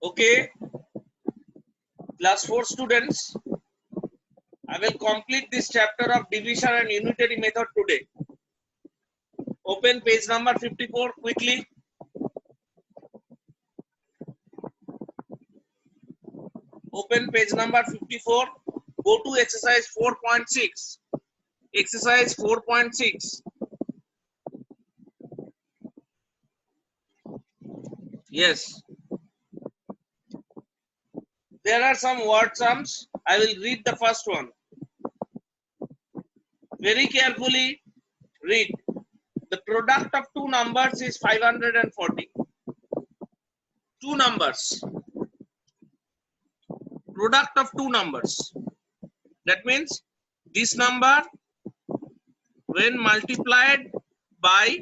Okay, class 4 students, I will complete this chapter of division and unitary method today. Open page number 54 quickly. Open page number 54. Go to exercise 4.6. Exercise 4.6. Yes. There are some word sums. I will read the first one. Very carefully read. The product of two numbers is 540. Two numbers. Product of two numbers. That means this number when multiplied by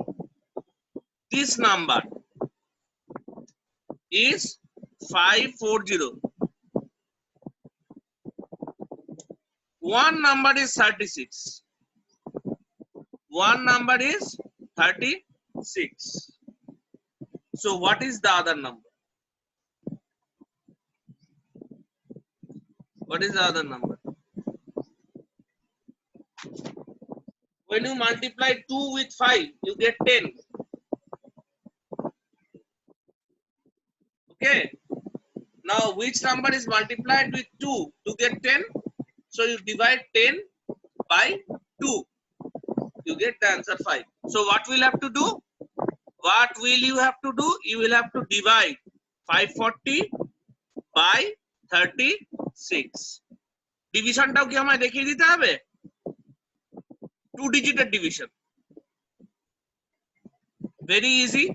this number is 540. One number is 36. One number is 36. So what is the other number? What is the other number? When you multiply 2 with 5, you get 10. Okay. Now which number is multiplied with 2 to get 10? So you divide 10 by 2. You get the answer 5. So what will you have to do? What will you have to do? You will have to divide 540 by 36. Division টাও কি আমায় দেখিয়ে দিতে হবে? 2 ডিজিটের division. Very easy.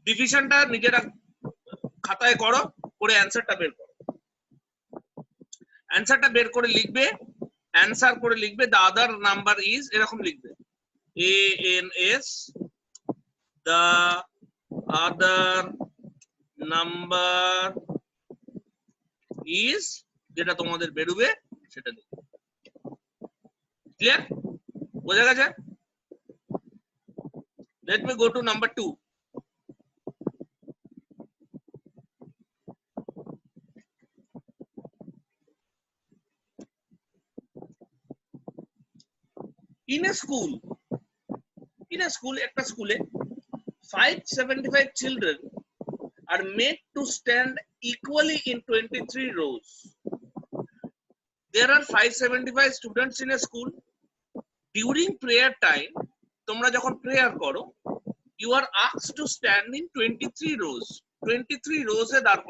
ডিভিশনটা নিজেরা খাতায় করো, করে অ্যানসারটা বের করো। অ্যানসারটা বের করে লিখবে, অ্যানসার করে লিখবে the other number is এরকম লিখবে ANS the other number is যেটা তোমাদের বেরোবে সেটা লিখবে। ক্লিয়ার? বোঝা গেছে? Let me go to number 2. In a school, একটা স্কুলে 575 children are made to stand equally in 23 rows. There are 575 students in a school. During prayer time, তোমরা যখন প্রেয়ার করো, you are asked to stand in 23 rows. 23 rows এ দাঁড়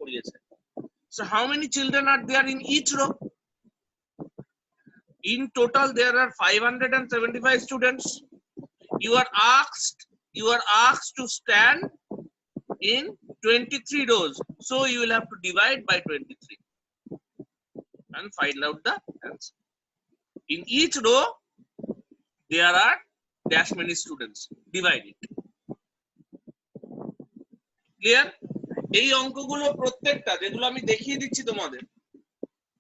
করিয়েছে. So how many children are there in each row? In total, there are 575 students. You are asked to stand in 23 rows. So you will have to divide by 23 and find out the answer. In each row, there are dash many students. Divide it. Clear? এই অঙ্কগুলো প্রত্যেকটা যেগুলো আমি দেখিয়ে দিচ্ছি তোমাদের,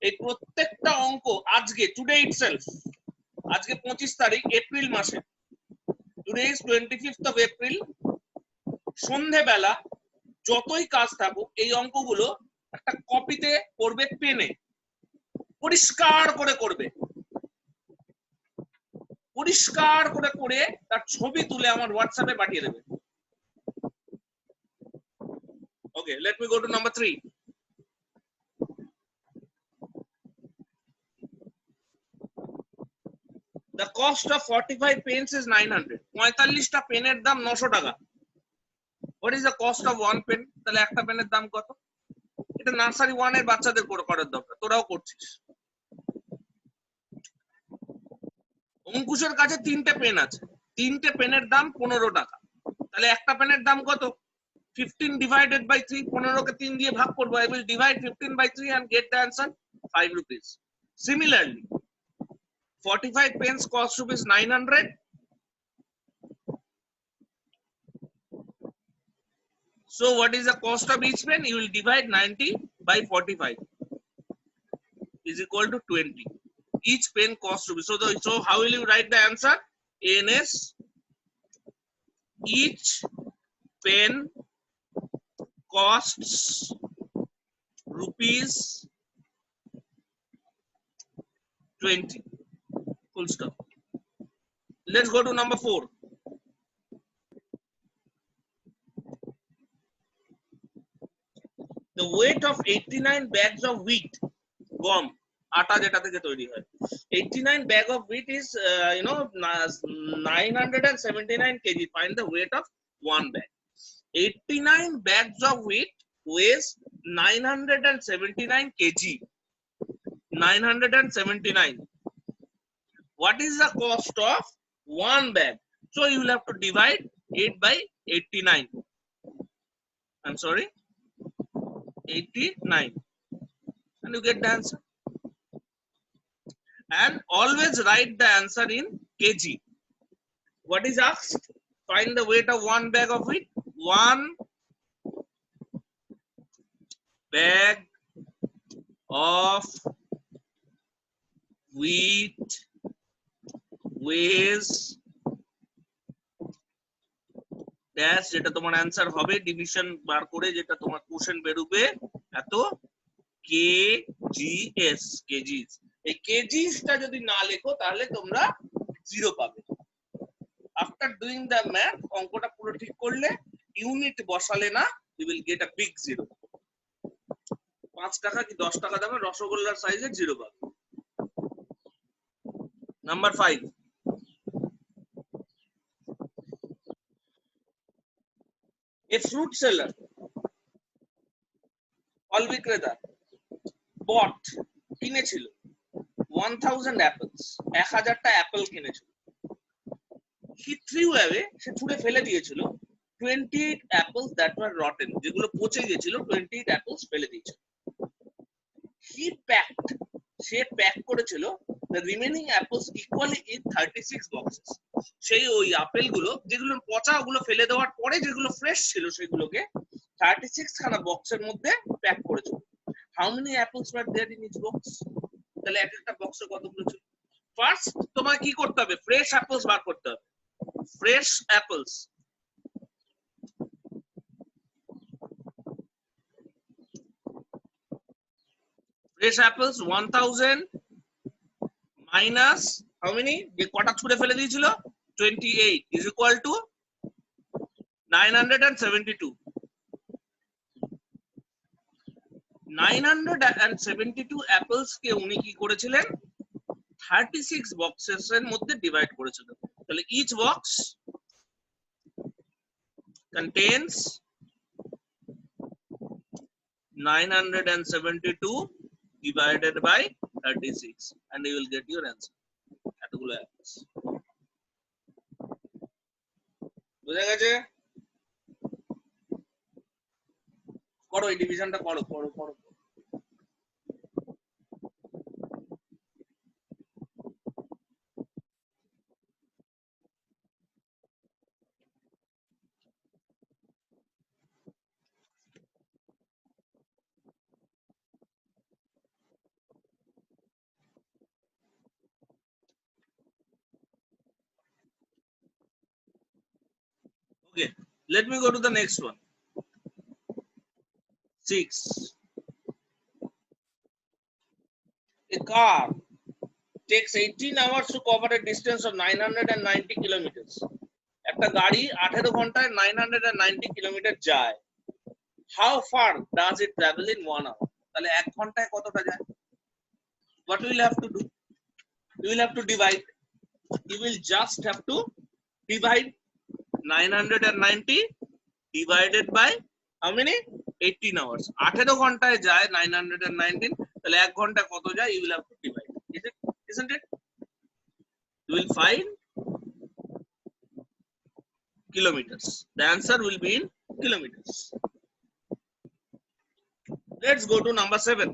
এই প্রত্যেকটা অঙ্ক আজকে টুডে ইটসেলফ, আজকে 25 তারিখ এপ্রিল মাসে, today is 25th of April, সন্ধেবেলা যতই কাজ থাকুক এই অঙ্কগুলো একটা কপিতে করবে, পেনে পরিষ্কার করে করবে, পরিষ্কার করে করে তার ছবি তুলে আমার হোয়াটসঅ্যাপে পাঠিয়ে দেবে। Okay, let me go to number 3. The cost of 45 pens is 900. 45টা পেনের দাম 900 টাকা। What is the cost of one pen? তাহলে একটা পেনের দাম কত? এটা নার্সারি 1 এর বাচ্চাদের করার দরকার, তোরাও করছিস। অঙ্কুশের কাছে 3টে পেন আছে, 3টে পেনের দাম 15 টাকা। তাহলে একটা পেনের দাম কত? 15 divided by 3, 15 কে 3 দিয়ে ভাগ করব। I will divide 15 by 3 and get the answer 5 rupees. Similarly, 45 pens cost rupees 900. So what is the cost of each pen? You will divide 90 by 45 is equal to 20. Each pen cost rupees. So how will you write the answer? ANS each pen costs rupees 20. Full stop. Let's go to number 4. The weight of 89 bags of wheat, gum, আটা যেটা থেকে তৈরি হয়, 89 bag of wheat is 979 kg. Find the weight of one bag. 89 bags of wheat weighs 979 kg. 979. What is the cost of one bag? So you will have to divide 8 by 89. I'm sorry, 89, and you get the answer. And always write the answer in kg. What is asked? Find the weight of one bag of wheat. One bag of wheat weighs dash, যেটা তোমার answer হবে division বার করে, যেটা তোমার question বেরোবে এত KGS, KGs. এই কেজিসটা যদি না লেখো তাহলে তোমরা 0 পাবে। আফটার ডুইং দ্য ম্যাথ, অঙ্কটা পুরো ঠিক করলে, ইউনিট বসালে না, you will get a big 0। 5 টাকা কি 10 টাকা দামে রসগোল্লার সাইজের 0 পাবে। নাম্বার 5, a fruit seller, ফল বিক্রেতা, bought, কিনেছিল 1000 apples, 1000টা অ্যাপেল কিনেছিল। he threw away, সে ছুঁড়ে ফেলে দিয়েছিল 28 apples that were rotten, যেগুলো পচে গিয়েছিল 28 apples ফেলে দিয়েছিল। he packed, সে প্যাক করেছিল the remaining apples equally in 36 boxes, সেই ওই আপেলগুলো যেগুলো পচা, ওগুলো ফেলে দেওয়ার পরে যেগুলো ফ্রেশ ছিল সেগুলোকে 36 খানা বক্সের মধ্যে প্যাক করেছিল। how many apples were there in each box? তাহলে এক একটা বক্সে কতগুলো ছিল? ফার্স্ট তোমাকে কি করতে হবে? ফ্রেশ অ্যাপলস বার করতে হবে। Fresh apples, fresh apples 1000 minus how many, যে কটা ছুঁড়ে ফেলে দিয়েছিল 28 is equal to 972। 972 অ্যাপলস কে উনি কি করেছিলেন? 36 বক্সেস এর মধ্যে ডিভাইড করেছিলেন। তাহলে each box contains 972 divided by 36 and you will get your answer. এতগুলো অ্যাপলস। বুঝা গেছে? করো এই ডিভিশনটা, করো করো করো। Okay, let me go to the next one. 6. A car takes 18 hours to cover a distance of 990 kilometers. একটা গাড়ি 18 ঘন্টায় 990 কিলোমিটার যায়। How far does it travel in 1 hour? তাহলে 1 ঘন্টায় কতটা যায়? What we will have to do? You will have to divide. You will just have to divide 990 divided by how many? 18 hours. 18 ঘন্টায় যায় 919, তাহলে 1 ঘন্টায় কত যায়? You will have to divide. Isn't it? You will find kilometers. The answer will be in kilometers. Let's go to number 7.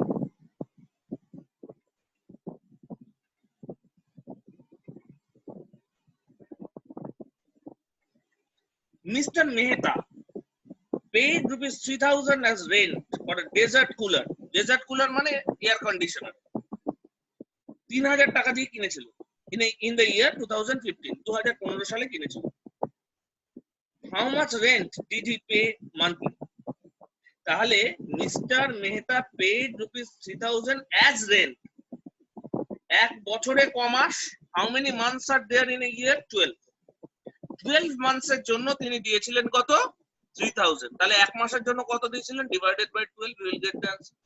Mr. Mehta paid rupees 3000 as rent for a desert cooler. Desert cooler মানে air conditioner. 3000 টাকা দিয়ে কিনেছিল in the year 2015. 2015 সালে কিনেছিল। How much rent did he pay monthly? তাহলে mister Mehta paid ₹3,000 as rent. এক বছরে ক মাস? How many months are there in a year? 12 মান্থসের জন্য তিনি দিয়েছিলেন কত? 3,000। তাহলে এক মাসের জন্য কত দিয়েছিলেন? Divided by 12, you will get the answer.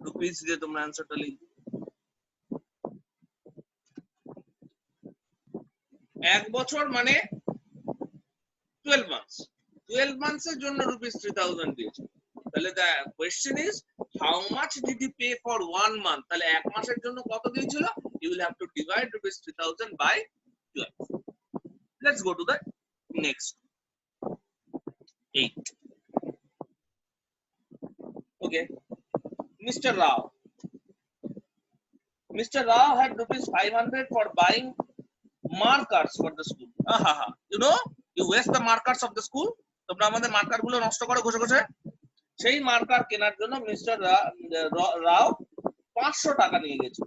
Rupees দিয়ে তোমরা অ্যান্সারটা লিখবে। এক বছর মানে 12 মান্থস। 12 মান্থসের জন্য ₹3,000 দিয়েছে। তাহলে the question is how much did he pay for 1 month? তাহলে এক মাসের জন্য কত দিয়েছিল? You will have to divide ₹3,000 by 12. Let's go to the next 8. Okay, Mr. Rao. Mr. Rao had ₹500 for buying markers for the school. You know, you waste the markers of the school. তোমরা আমাদের marker গুলো নষ্ট করো ঘষে ঘষে। সেই marker কেনার জন্য মিস্টার রাও 500 টাকা নিয়ে গেছে।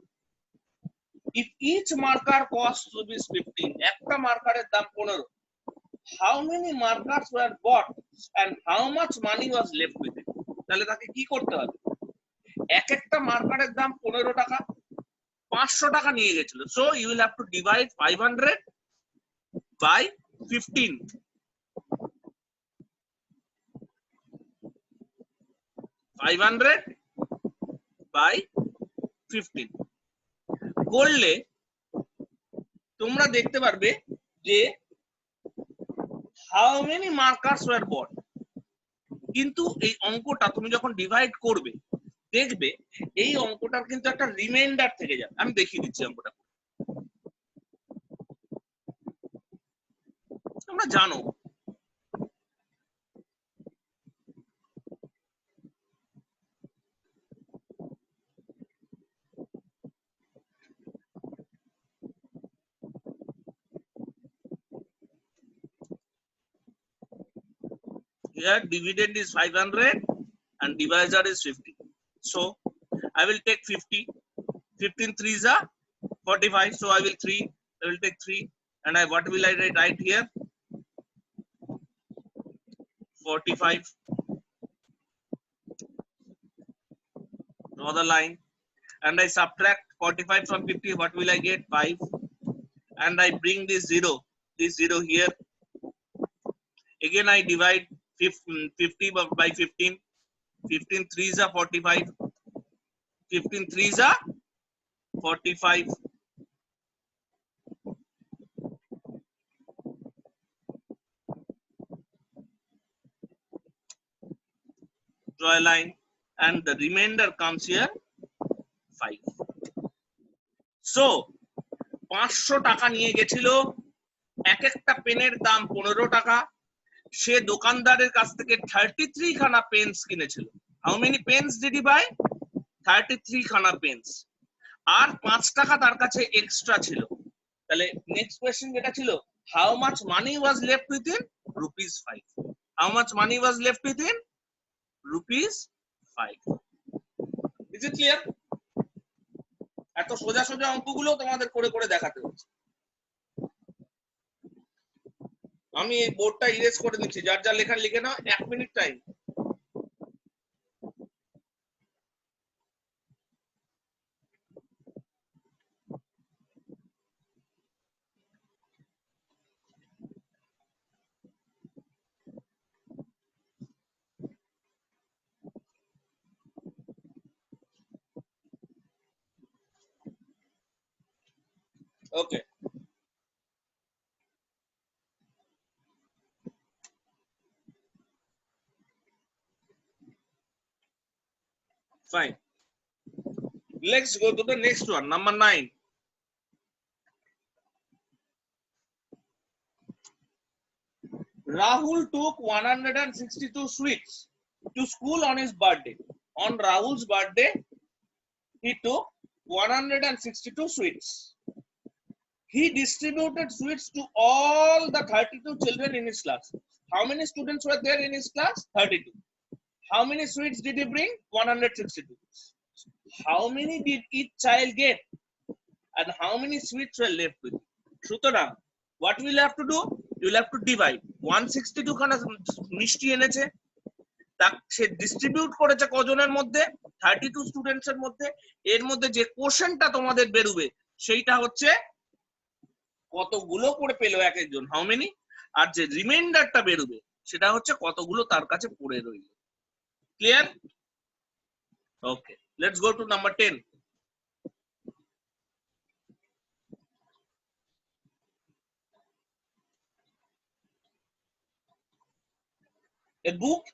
If each marker costs ₹15, একটা মার্কারের দাম 15, how many markers were bought and how much money was left with it? তাহলে তাকে কি করতে হবে? এক একটা মার্কারের দাম 15 টাকা, 500 টাকা নিয়ে গেছিল। So you will have to divide 500 by 15. 500 by 15 করলে তোমরা দেখতে পারবে যে how many markers were bought। কিন্তু এই অঙ্কটা তুমি যখন ডিভাইড করবে দেখবে এই অঙ্কটার কিন্তু একটা রিমাইন্ডার থেকে যাবে। আমি দেখিয়ে দিচ্ছি অঙ্কটা। তোমরা জানো here dividend is 500 and divisor is 50. So I will take 50. 15 3s are 45. So I will take 3 and what will I write here? 45. Draw the line and I subtract 45 from 50. What will I get? 5. And I bring this 0 here. Again I divide 50 by 15. 15 3s are 45. 15 3s are 45. Draw a line and the remainder comes here 5. So 500 টাকা নিয়ে গেছিল। এক একটা পেনের দাম 15 টাকা। সে দোকানদারের কাছ থেকে 33 খানা পেন্স কিনেছিল। How many pens did he buy? 33 খানা পেন্স। আর 5 টাকা তার কাছে এক্সট্রা ছিল। তাহলে নেক্সট কোশ্চেন যেটা ছিল, how much money was left within? ₹5. How much money was left within? ₹5. Is it clear? এত সোজা সোজা অঙ্কগুলো তোমাদের করে করে দেখাতে হচ্ছে। আমি এই বোর্ডটা ইরেজ করে দিচ্ছি, যার যা লেখা লিখে নাও। 1 minute time. Okay. Fine. Let's go to the next one, number 9. Rahul took 162 sweets to school on his birthday. On Rahul's birthday, he took 162 sweets. He distributed sweets to all the 32 children in his class. How many students were there in his class? 32. How many sweets did he bring? 162. How many did each child get? And how many sweets were left with? সুতরাং what will you have to do? You will have to divide 162 খানা মিষ্টি এনেছে, তা সে distribute করেছে কজনের মধ্যে? 32 students এর মধ্যে। এর মধ্যে যে কোশ্চেনটা তোমাদের বেরোবে সেইটা হচ্ছে কতগুলো করে পেলো এক একজন, হাউ মেনি, আর যে রিমাইন্ডারটা বেরোবে সেটা হচ্ছে কতগুলো তার কাছে পড়ে রইল। Clear? Okay, let's go to number 10. A book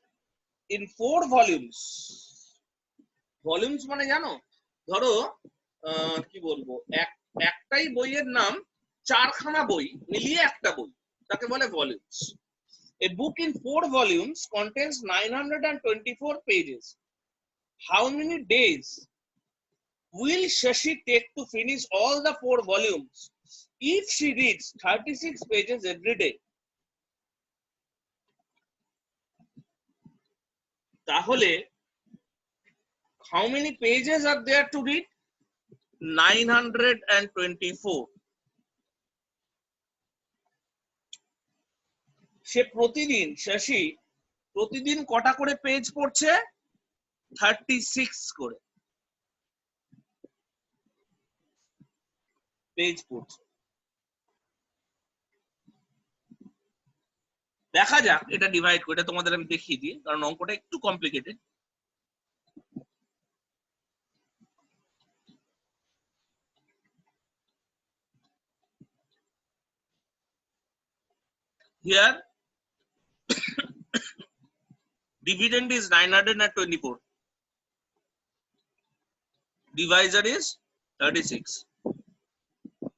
in 4 volumes. Volumes মানে জানো, ধরো কি বলবো, একটাই বইয়ের নাম 4খানা বই মিলিয়ে একটা বই, তাকে বলে volumes. A book in 4 volumes contains 924 pages. How many days will Shashi take to finish all the 4 volumes if she reads 36 pages every day? তাহলে how many pages are there to read? 924. সে প্রতিদিন, শশী প্রতিদিন কটা করে page পড়ছে? 36 করে page পড়ছে। দেখা যাক এটা ডিভাইড করে, এটা তোমাদের আমি দেখিয়ে দিই কারণ অঙ্কটা একটু complicated. Here dividend is 924, divisor is 36.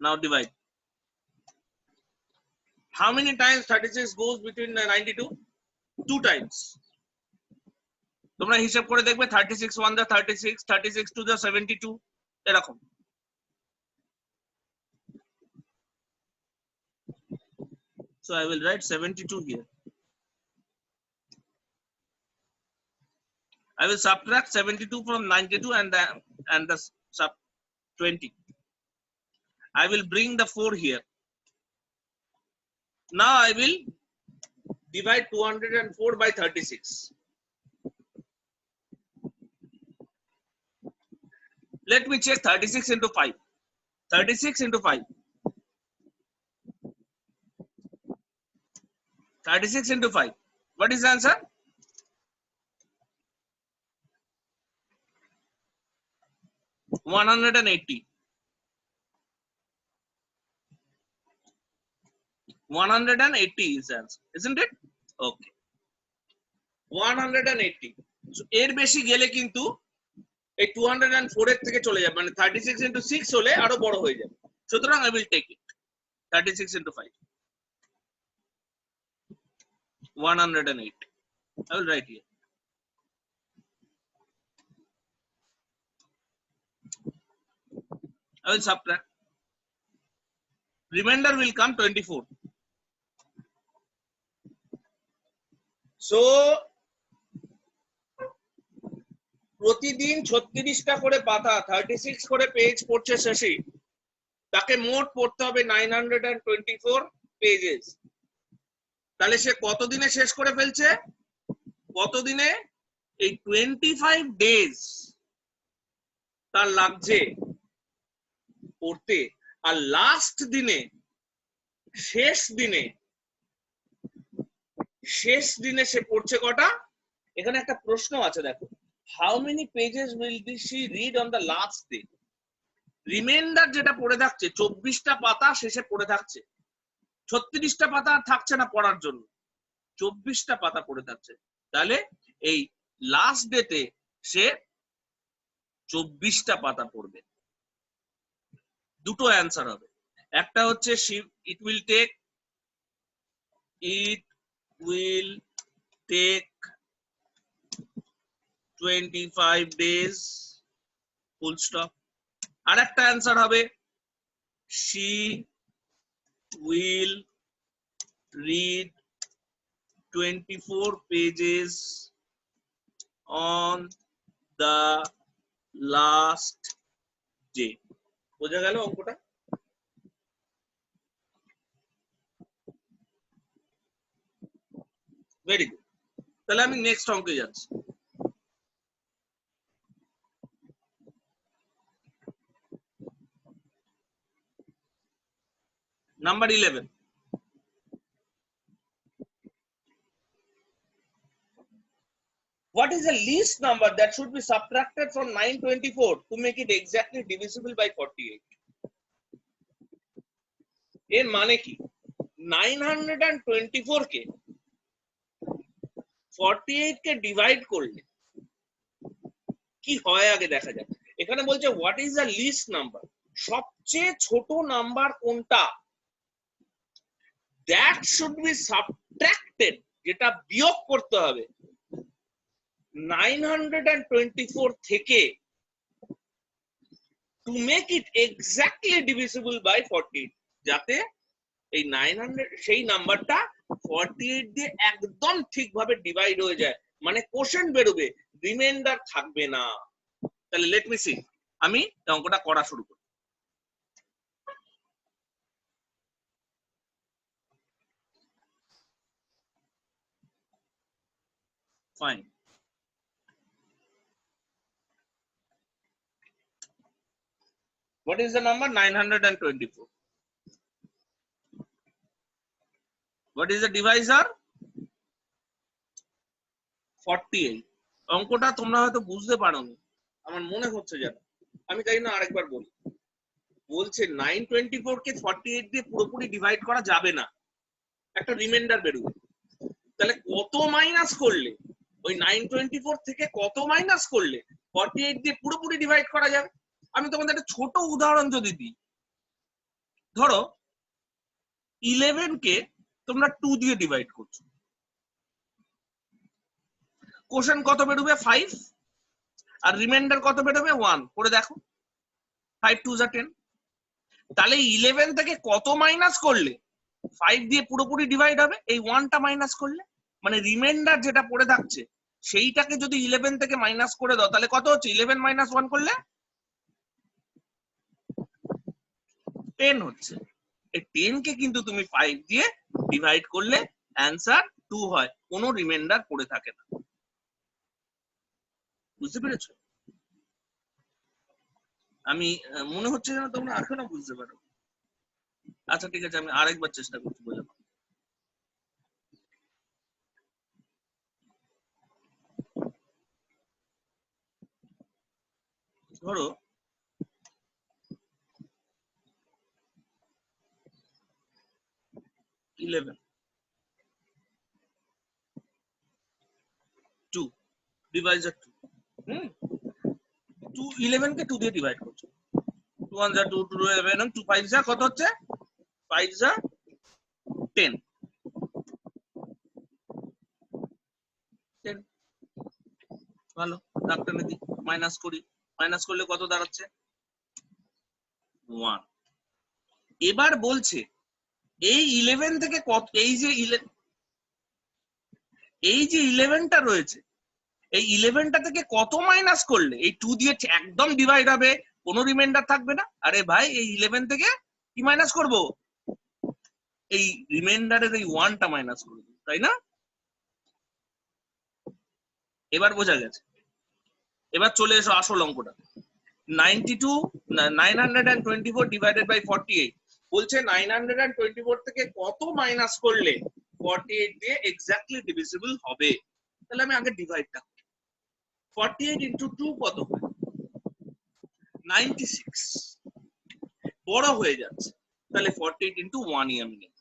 Now divide. How many times 36 goes between 92? 2 times. তোমরা হিসাব করে দেখবে 36 1 the 36, 36 2 the 72, এরকম। So I will write 72 here. I will subtract 72 from 92 and the sub 20. I will bring the 4 here. Now I will divide 204 by 36. Let me check 36 into 5. 36 into 5. 36 into 5. What is the answer? 180. 180 is the answer, isn't it? Okay. 180. So এর বেশি গেলে কিন্তু এই 204 এর থেকে চলে যাবে, মানে 36 into 6 হলে আরো বড় হয়ে যাবে। সুতরাং I will take it 36 into 5. 108. I will write here. I will subtract. Remainder will come 24. So প্রতিদিন 36টা করে পাতা, 36 করে পেজ পড়ছে শশী, তাকে মোট পড়তে হবে 924 পেজেস। তাহলে সে কতদিনে শেষ করে ফেলছে? কতদিনে? এই 25 ডেজ তার লাগছে পড়তে। আর লাস্ট দিনে, শেষ দিনে সে পড়ছে কটা? এখানে একটা প্রশ্ন আছে, দেখো, how many pages will she read on the last day? Reminder যেটা পড়ে থাকছে 24টা পাতা শেষে পড়ে থাকছে, 36টা পাতা আর থাকছে না পড়ার জন্য, 24টা পাতা পড়ে থাকছে। তাহলে এই লাস্ট ডেতে সে 24টা পাতা পড়বে। দুটো অ্যান্সার হবে, একটা হচ্ছে it will take 25 days full stop, আর একটা অ্যান্সার হবে she will read 24 pages on the last day. বোঝা গেল অঙ্কটা? Very good. তাহলে আমি নেক্সট অঙ্কে যাচ্ছি। Number 11, what is the least number that should be subtracted from 924 to make it exactly divisible by 48? এর মানে কি 924 কে 48 কে ডিভাইড করলে কি হয় আগে দেখা যাক। এখানে বলছে what is the least number, সবচেয়ে ছোট নাম্বার কোনটা, দ্যাট শুড বি সাবট্রাক্টেড, যেটা বিয়োগ করতে হবে 924 থেকে to make it exactly divisible by 48, যাতে এই 900 সেই নাম্বারটা 48 দিয়ে একদম ঠিকভাবে ডিভাইড হয়ে যায়, মানে কোশ্চেন বেরোবে, রিমাইন্ডার থাকবে না। তাহলে লেট মি সি, আমি অঙ্কটা করা শুরু করি। Fine, what is the number 924, what is the divisor 48। অঙ্কটা তোমরা হয়তো বুঝতে পারোনি, আমার মনে হচ্ছে যেন, আমি তাই না আরেকবার বলি। বলছে 924 কে 48 দিয়ে পুরোপুরি ডিভাইড করা যাবে না, একটা রিমাইন্ডার বেরোবে। তাহলে কত মাইনাস করলে, ওই 924 থেকে কত মাইনাস করলে 48 দিয়ে পুরোপুরি ডিভাইড করা যাবে। আমি তোমাদের একটা ছোট উদাহরণ যদি দিই, ধরো 11 কে তোমরা 2 দিয়ে ডিভাইড করছো, কোশ্চেন কত বেরোবে 5, আর রিমাইন্ডার কত বেরোবে 1, করে দেখো 5 2 যা 10। তাহলে 11 থেকে কত মাইনাস করলে 5 দিয়ে পুরোপুরি ডিভাইড হবে, এই 1টা মাইনাস করলে, মানে রিমাইন্ডার যেটা পড়ে থাকছে সেইটাকে যদি 11 থেকে মাইনাস করে দাও তাহলে কত হচ্ছে, 11 মাইনাস 1 করলে 10 হচ্ছে। এই 10 কে কিন্তু তুমি 5 দিয়ে ডিভাইড করলে অ্যান্সার 2 হয়, কোনো রিমাইন্ডার পড়ে থাকে না। বুঝতে পেরেছো? আমি মনে হচ্ছে যেন তোমরা এখনো বুঝতে পারো। আচ্ছা ঠিক আছে, আমি আরেকবার চেষ্টা করছি বোঝানো। ধরো 11 2 ডিভাইজার 2, 2 11 কে 2 দিয়ে ডিভাইড করছো, 2 1 যা 2 2 11 2 5 যা কত হচ্ছে, 5 যা 10, 10 ভালো, ডাক্তার নেদি মাইনাস করি, মাইনাস করলে কত দাঁড়াচ্ছে 1। এবার বলছে এই 11 থেকে কত, এই যে 11টা রয়েছে, এই 11টা থেকে কত মাইনাস করলে এই 2 দিয়ে একদম ডিভাইড হবে, কোনো রিমাইন্ডার থাকবে না। আরে ভাই এই 11 থেকে কি মাইনাস করব, এই রিমাইন্ডারের এই 1টা মাইনাস করব, তাই না? এবার বোঝা গেছে। এবার চলে এসো আসল অঙ্কটা, 924 ডিভাইডেড বাই 48। বলছে 924 থেকে কত মাইনাস করলে 48 দিয়ে এক্স্যাক্টলি ডিভিজিবল হবে। তাহলে আমি আগে ডিভাইডটা, 48 ইনটু 2 কত হয় 96, বড় হয়ে যাচ্ছে, তাহলে 48 ইনটু 1 ই আমি নেব।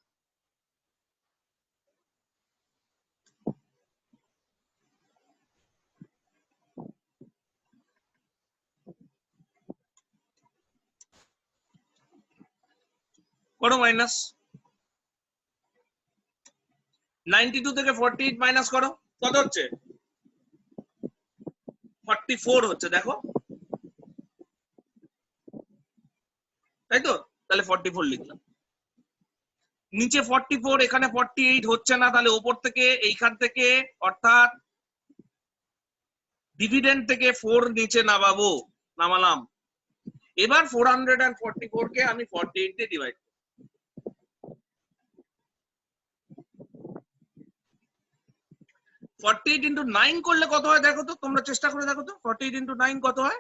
করো মাইনাস, 92 থেকে 48 মাইনাস করো, কত হচ্ছে 44 হচ্ছে, দেখো তাই তো, তাহলে 44 লিখলাম। নিচে 44, এখানে 48 হচ্ছে না, তাহলে উপর থেকে এইখান থেকে অর্থাৎ ডিভিডেন্ড থেকে 4 নিচে নামাবো, নামালাম। এবার 444 কে আমি 48 দিয়ে ডিভাইড, 48 ইন্টু 9 করলে কত হয় দেখো তো, তোমরা চেষ্টা করে দেখো তো 48 ইন্টু 9 কত হয়।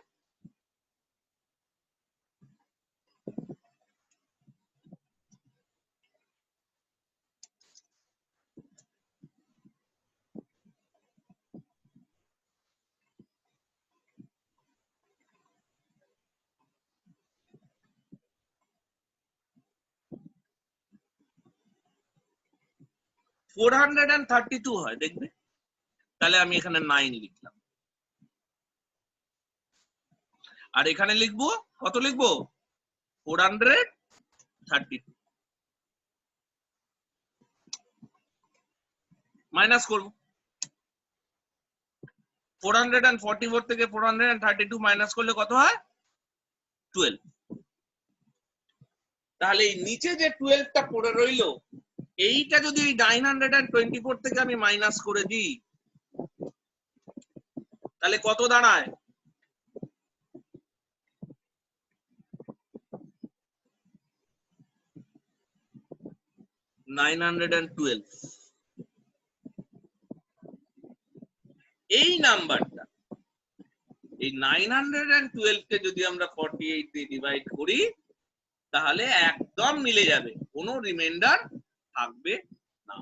ফোর 432 হয় দেখবে। তাহলে আমি এখানে 9 লিখলাম, আর এখানে লিখবো কত, লিখবো 432 মাইনাস করবো। 444 থেকে 432 মাইনাস করলে কত হয় 12। তাহলে এই নিচে যে 12টা পড়ে রইলো, এইটা যদি 924 থেকে আমি মাইনাস করে দিই তাহলে কত দাঁড়ায়, নাইন 912। এই নাম্বারটা, এই 912 কে যদি আমরা 48 দিয়ে ডিভাইড করি তাহলে একদম মিলে যাবে, কোনো রিমাইন্ডার থাকবে না।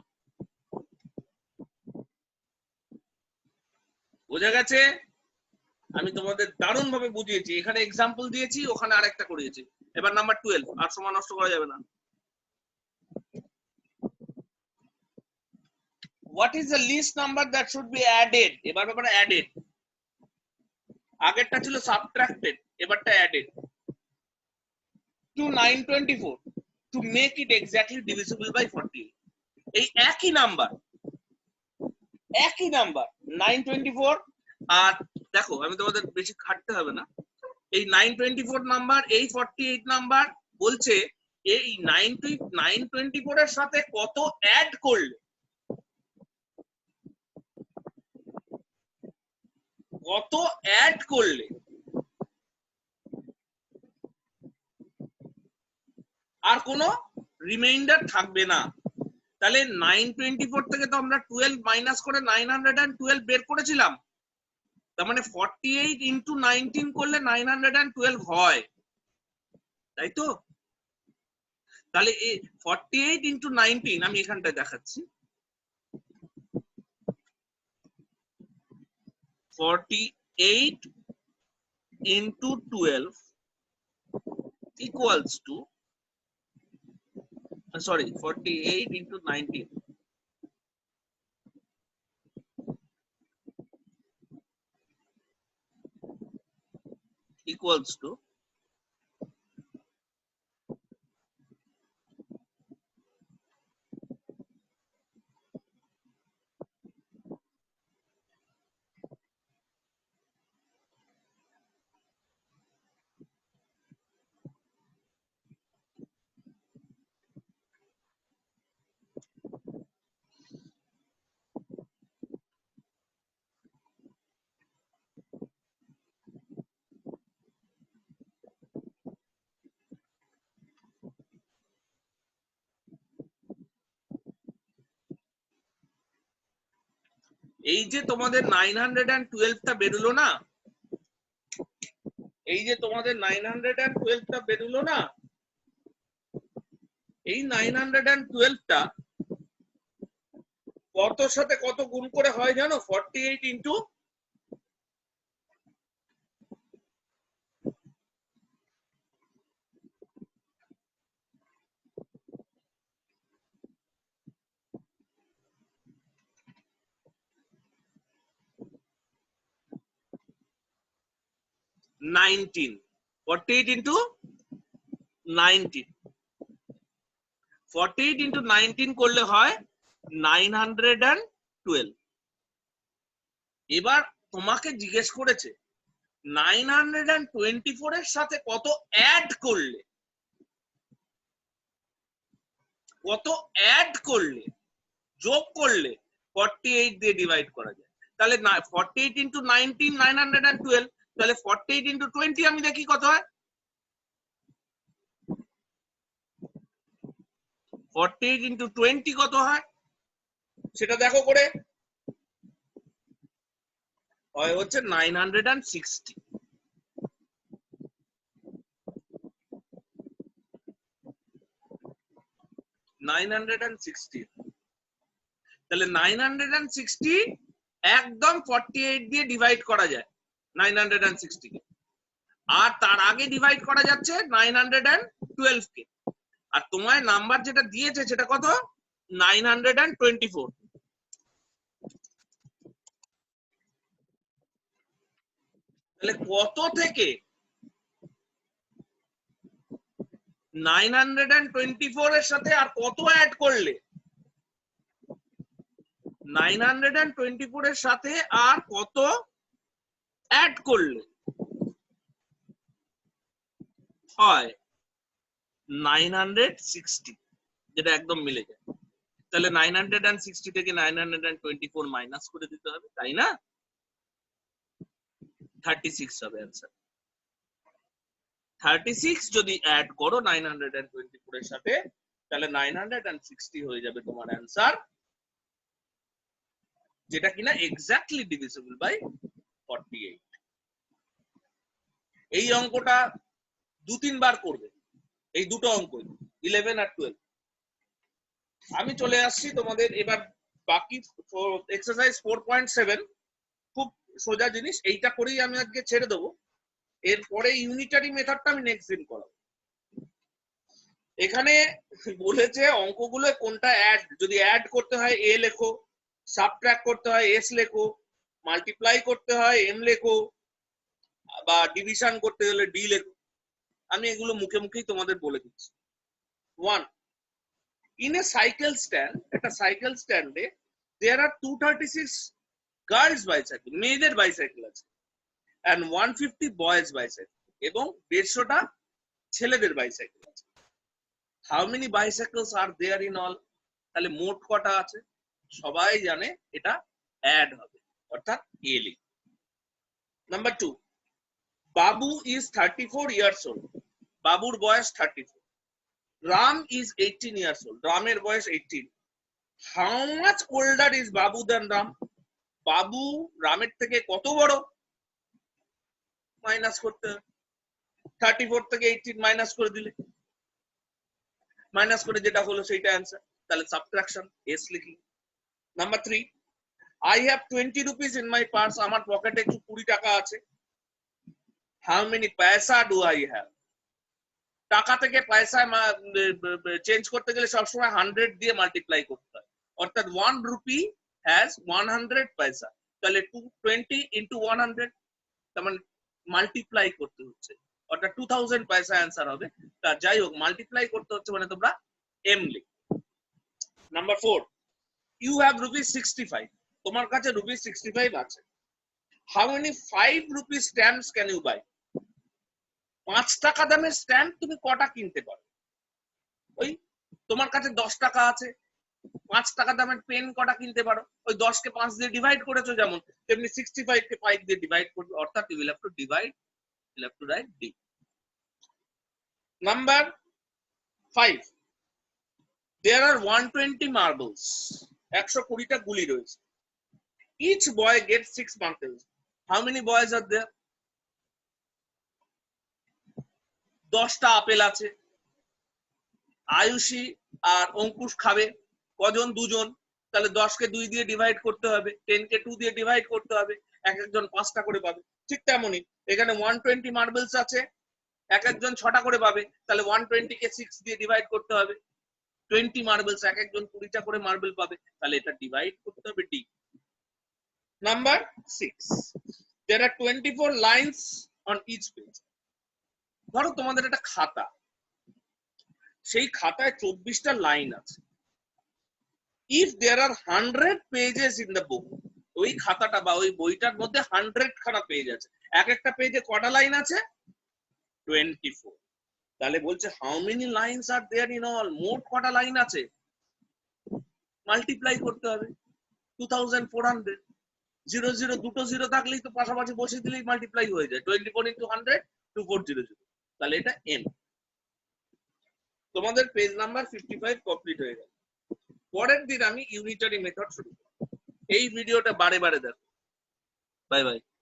বোঝা গেছে? আমি তোমাদের দারুণ ভাবে বুঝিয়েছি, এখানে এক্সাম্পল দিয়েছি, ওখানে আরেকটা করিয়েছি। এবার নাম্বার 12, আর সময় নষ্ট করা যাবে না। What is the least number that should be added? এবার ব্যাপারে added, আগেরটা ছিল subtracted, এবারটা added to 924 to make it exactly divisible by 40। এই একই নাম্বার 924, আর দেখো আমি তোমাদের বেশি খাটতে হবে না, এই 924 নাম্বার এই 48 নাম্বার বলছে এই 924 এর সাথে কত অ্যাড করলে, কত অ্যাড করলে আর কোনো রিমাইন্ডার থাকবে না। তাহলে 924 থেকে তো আমরা 12 মাইনাস করে 912 বের করেছিলাম, তার মানে 48 ইন্টু 19 করলে 912 হয়, তাই তো? তাহলে এই 48 ইন্টু 19 আমি এখানটায় দেখাচ্ছি, 48 into 12 equals to, sorry, 48 into 19 equals to এই যে তোমাদের 912টা বেরোলো না, এই যে তোমাদের 912টা বেরোলো না, এই 912টা কতর সাথে কত গুণ করে হয় জানো? 48 ইন্টু 19, 48 ইন্টু 19, 48 ইন্টু 19 করলে হয় 912। এবার তোমাকে জিজ্ঞেস করেছে 924 এর সাথে কত অ্যাড করলে, কত অ্যাড করলে, যোগ করলে 48 দিয়ে ডিভাইড করা যায়। তাহলে 48 ইন্টু 19 912, তাহলে 48 ইন্টু 20 আমি দেখি কত হয়, 48 ইন্টু 20 কত হয় সেটা দেখো করে। হয় হচ্ছে 960। তাহলে 960 একদম 48 দিয়ে ডিভাইড করা যায় 960 কে, আর তার আগে ডিভাইড করা যাচ্ছে 912 কে। আর তোমার নাম্বার যেটা দিয়েছে সেটা কত? 924। তাহলে কত থেকে 924 এর সাথে আর কত অ্যাড করলে 924 এর সাথে আর কত অ্যাড করলে হয় 960, যেটা একদম মিলে যায়। তাহলে 960 থেকে 924 মাইনাস করে দিতে হবে, তাই না? 36 হবে অ্যান্সার। 36 যদি অ্যাড করো 924 এর সাথে, তাহলে 960 হয়ে যাবে তোমার অ্যান্সার, যেটা কিনা এক্স্যাক্টলি ডিভিজিবল বাই 48। এই অঙ্কটা 2-3 বার করবে, এই দুটো অঙ্ক 11 আর 12। আমি চলে আসছি তোমাদের এবার বাকি এক্সারসাইজ 4.7। খুব সোজা জিনিস, এইটা করেই আমি আজকে ছেড়ে দেবো। এরপরে ইউনিটারি মেথডটা আমি নেক্সট দিন করাবো। এখানে বলেছে অঙ্কগুলো কোনটা অ্যাড, যদি অ্যাড করতে হয় এ লেখো, সাবট্রাক্ট করতে হয় এস লেখো, মাল্টিপ্লাই করতে হয় এম লেখো, বা ডিভিশন করতে গেলে ডি লেখো। আমি এগুলো মুখে মুখেই তোমাদের বলে দিচ্ছি। 1. In a cycle stand, একটা সাইকেল স্ট্যান্ডে there are 236 গার্লস বাইসাইকেল, মেয়েদের বাইসাইকেল আছে, and 150 বয়েজ বাইসাইকেল, এবং 150টা ছেলেদের বাইসাইকেল আছে। How many bicycles are there in all? তাহলে মোট কটা আছে? সবাই জানে এটা অ্যাড হবে, অর্থাৎ এ লিখ। Number 2, Babu is 34 years old, বাবুর বয়স 34। রাম is 18 years old, রামের বয়স 18। How much older is Babu than Ram? বাবু রামের থেকে কত বড়? মাইনাস করতে হবে, 34 থেকে 18 মাইনাস করে দিলে, মাইনাস করে যেটা হলো সেইটা অ্যান্সার। তাহলে সাবট্রাকশন এস লিখি। Number 3, I have 20 rupees in my purse, আমার পকেটে 20 টাকা আছে। How many পয়সা do I have? টাকা থেকে পয়সায় চেঞ্জ করতে গেলে সবসময় 100 দিয়ে মাল্টিপ্লাই করতে হয়, অর্থাৎ 1 রুপি হ্যাজ 100 পয়সা। তাহলে 220 into 100, তার মানে মাল্টিপ্লাই করতে হচ্ছে, অর্থাৎ 2000 পয়সা অ্যান্সার হবে। তা যাই হোক, মাল্টিপ্লাই করতে হচ্ছে মানে তোমরা এম লিখ। নাম্বার 4, you have rupees 65, তোমার কাছে rupees 65 আছে। How many 5 rupees stamps can you buy? 5 টাকা দামের স্ট্যাম্প তুমি কটা কিনতে পারো? ওই তোমার কাছে 10 টাকা আছে, 5 টাকা দামের পেন কটা কিনতে পারো? ওই 10 কে 5 দিয়ে ডিভাইড করেছো, যেমন তেমনি 65 কে 5 দিয়ে ডিভাইড করবে, অর্থাৎ you will have to divide, you will have to write D. Number 5, there are 120 marbles, 120টা গুলি রয়েছে। Each boy gets 6 marbles. How many boys are there? 10টা আপেল আছে, আয়ুষী আর অঙ্কুশ খাবে, কজন? 2জন। তাহলে 10 কে 2 দিয়ে ডিভাইড করতে হবে, 10 কে 2 দিয়ে ডিভাইড করতে হবে, এক একজন 5টা করে পাবে। ঠিক তেমনই এখানে 120 মার্বেলস আছে, এক একজন 6টা করে পাবে, তাহলে 120 কে 6 দিয়ে ডিভাইড করতে হবে, 20 মার্বেলস, এক একজন 20টা করে মার্বেল পাবে, তাহলে এটা ডিভাইড করতে হবে D. Number 6, there are 24 lines on each page. ধরো তোমাদের একটা খাতা, সেই খাতায় 24টা লাইন আছে। If there are 100 pages in the book, ওই খাতাটা বা ওই বইটার মধ্যে 100 খানা পেজ আছে, এক একটা পেজে কটা লাইন আছে? 24। তাহলে বলছে how many lines are there in all, মোট কটা লাইন আছে? মাল্টিপ্লাই করতে হবে 2400। 0 0 দুটো 0 থাকলেই তো পাশাপাশি বসিয়ে দিলেই মাল্টিপ্লাই হয়ে যায়, 24 into 100 2400। তাহলে এটা n। তোমাদের পেজ নাম্বার 55 কমপ্লিট হয়ে গেল। পরের দিন আমি ইউনিটারি মেথড শুরু করব। এই ভিডিওটা বারে বারে দেখো। Bye bye.